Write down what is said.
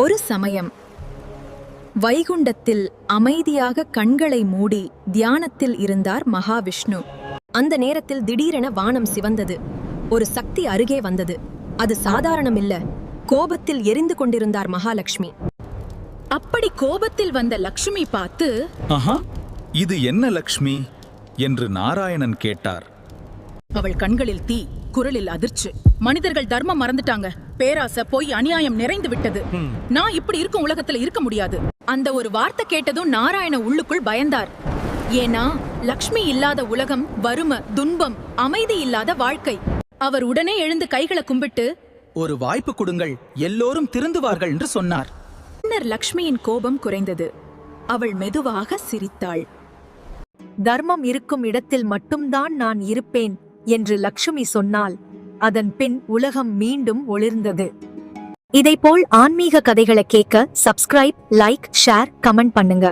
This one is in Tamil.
ஒரு சமயம் வைகுண்டத்தில் அமைதியாக கண்களை மூடி தியானத்தில் இருந்தார் மகாவிஷ்ணு. அந்த நேரத்தில் திடீரென வானம் சிவந்தது. ஒரு சக்தி அருகே வந்தது. அது சாதாரணமில்ல, கோபத்தில் எரிந்து கொண்டிருந்தார் மகாலட்சுமி. அப்படி கோபத்தில் வந்த லக்ஷ்மி பார்த்து, ஆஹா, இது என்ன லக்ஷ்மி என்று நாராயணன் கேட்டார். அவள் கண்களில் தீ, குரலில் அதிர்ச்சி. மனிதர்கள் தர்மம் மறந்துட்டாங்க, பேராசை, பொய், அநியாயம் நிறைந்து விட்டது. நான் இப்படி இருக்கும் உலகத்துல இருக்க முடியாது. அந்த ஒரு வார்த்தை கேட்டதும் நாராயண உள்ளுக்குள் பயந்தார். ஏன்னா லக்ஷ்மி இல்லாத உலகம் வறுமை, துன்பம், அமைதி இல்லாத வாழ்க்கை. அவர் உடனே எழுந்து கைகளை கும்பிட்டு, ஒரு வாய்ப்பு கொடுங்கள், எல்லோரும் திருந்துவார்கள் என்று சொன்னார். பின்னர் லக்ஷ்மியின் கோபம் குறைந்தது. அவள் மெதுவாக சிரித்தாள். தர்மம் இருக்கும் இடத்தில் மட்டும்தான் நான் இருப்பேன் என்று லக்ஷ்மி சொன்னாள். அதன் பின் உலகம் மீண்டும் ஒளிர்ந்தது. இதைப்போல் ஆன்மீக கதைகளை கேட்க சப்ஸ்கிரைப், லைக், ஷேர், கமெண்ட் பண்ணுங்க.